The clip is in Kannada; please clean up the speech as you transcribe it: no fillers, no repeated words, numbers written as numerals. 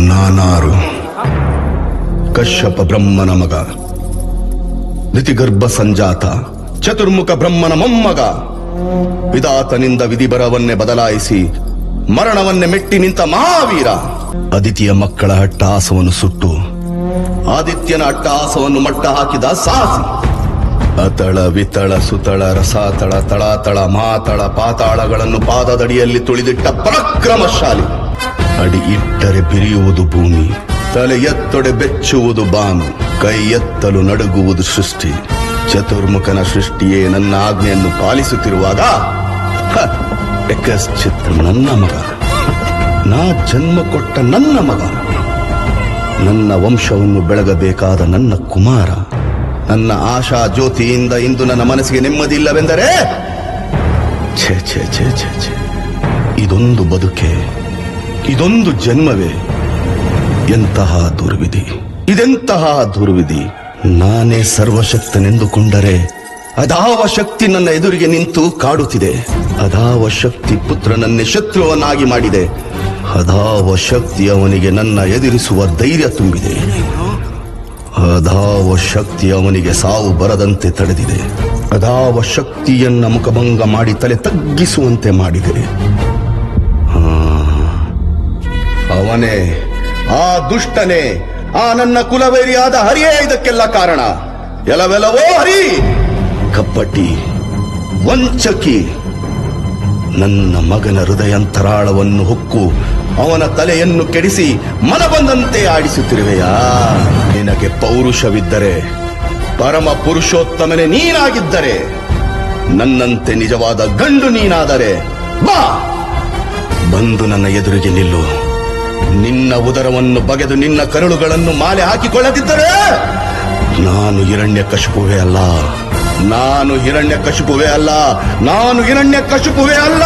ನಾನಾರು ಕಶ್ಯಪ ಬ್ರಹ್ಮನ ಮಗ, ದಿತಿಗರ್ಭ ಸಂಜಾತ, ಚತುರ್ಮುಖ ಬ್ರಹ್ಮನ ಮೊಮ್ಮಗ. ವಿಧಾತನಿಂದ ವಿಧಿಬರವನ್ನೇ ಬದಲಾಯಿಸಿ ಮರಣವನ್ನೇ ಮೆಟ್ಟಿ ನಿಂತ ಮಹಾವೀರ. ಅದಿತಿಯ ಮಕ್ಕಳ ಅಟ್ಟಹಾಸವನ್ನು ಸುಟ್ಟು ಆದಿತ್ಯನ ಅಟ್ಟಹಾಸವನ್ನು ಮಟ್ಟ ಹಾಕಿದ ಸಾಹಸಿ. ಅತಳ ವಿತಳ ಸುತಳ ರಸಾತಳ ತಳಾತಳ ಮಾತಳ ಪಾತಾಳಗಳನ್ನು ಪಾದದಡಿಯಲ್ಲಿ ತುಳಿದಿಟ್ಟ ಪರಾಕ್ರಮಶಾಲಿ. ಅಡಿ ಇಟ್ಟರೆ ಬಿರಿಯುವುದು ಭೂಮಿ, ತಲೆ ಎತ್ತೊಡೆ ಬೆಚ್ಚುವುದು ಬಾನು, ಕೈ ಎತ್ತಲು ನಡುಗುವುದು ಸೃಷ್ಟಿ. ಚತುರ್ಮುಖನ ಸೃಷ್ಟಿಯೇ ನನ್ನ ಆಜ್ಞೆಯನ್ನು ಪಾಲಿಸುತ್ತಿರುವಾಗ ಯಕಶ್ಚಿತ್ ನನ್ನ ಮಗ, ನಾ ಜನ್ಮ ಕೊಟ್ಟ ನನ್ನ ಮಗ, ನನ್ನ ವಂಶವನ್ನು ಬೆಳಗಬೇಕಾದ ನನ್ನ ಕುಮಾರ, ನನ್ನ ಆಶಾ ಜ್ಯೋತಿಯಿಂದ ಇಂದು ನನ್ನ ಮನಸ್ಸಿಗೆ ನೆಮ್ಮದಿ ಇಲ್ಲವೆಂದರೆ ಛೇ ಛೇ ಛೇ ಛೇ ಛೇ, ಇದೊಂದು ಬದುಕೆ, ಇದೊಂದು ಜನ್ಮವೇ, ಎಂತಹ ದುರ್ವಿಧಿ, ಇದೆಂತಹ ದುರ್ವಿಧಿ. ನಾನೇ ಸರ್ವಶಕ್ತನೆಂದುಕೊಂಡರೆ ಅದಾವ ಶಕ್ತಿ ನನ್ನ ಎದುರಿಗೆ ನಿಂತು ಕಾಡುತ್ತಿದೆ. ಅದಾವ ಶಕ್ತಿ ಪುತ್ರನನ್ನೇ ಶತ್ರುವನ್ನಾಗಿ ಮಾಡಿದೆ. ಅದಾವ ಶಕ್ತಿ ಅವನಿಗೆ ನನ್ನ ಎದುರಿಸುವ ಧೈರ್ಯ ತುಂಬಿದೆ. ಅದಾವ ಶಕ್ತಿ ಅವನಿಗೆ ಸಾವು ಬರದಂತೆ ತಡೆದಿದೆ. ಅದಾವ ಶಕ್ತಿಯನ್ನ ಮುಖಭಂಗ ಮಾಡಿ ತಲೆ ತಗ್ಗಿಸುವಂತೆ ಮಾಡಿದೆ. ಅವನೇ, ಆ ದುಷ್ಟನೇ, ಆ ನನ್ನ ಕುಲವೈರಿಯಾದ ಹರಿಯೇ ಇದಕ್ಕೆಲ್ಲ ಕಾರಣ. ಎಲವೆಲವೋ ಹರಿ, ಕಪ್ಪಟಿ, ವಂಚಕಿ, ನನ್ನ ಮಗನ ಹೃದಯಾಂತರಾಳವನ್ನು ಹೊಕ್ಕು ಅವನ ತಲೆಯನ್ನು ಕೆಡಿಸಿ ಮನ ಬಂದಂತೆ ಆಡಿಸುತ್ತಿರುವೆಯಾ? ನಿನಗೆ ಪೌರುಷವಿದ್ದರೆ, ಪರಮ ಪುರುಷೋತ್ತಮನೇ ನೀನಾಗಿದ್ದರೆ, ನನ್ನಂತೆ ನಿಜವಾದ ಗಂಡು ನೀನಾದರೆ ಬಾ, ಬಂದು ನನ್ನ ಎದುರಿಗೆ ನಿಲ್ಲು. ನಿನ್ನ ಉದರವನ್ನು ಬಗೆದು ನಿನ್ನ ಕರುಳುಗಳನ್ನು ಮಾಲೆ ಹಾಕಿಕೊಳ್ಳದಿದ್ದರೆ ನಾನು ಹಿರಣ್ಯಕಶಿಪುವೇ ಅಲ್ಲ, ನಾನು ಹಿರಣ್ಯಕಶಿಪುವೇ ಅಲ್ಲ, ನಾನು ಹಿರಣ್ಯಕಶಿಪುವೇ ಅಲ್ಲ.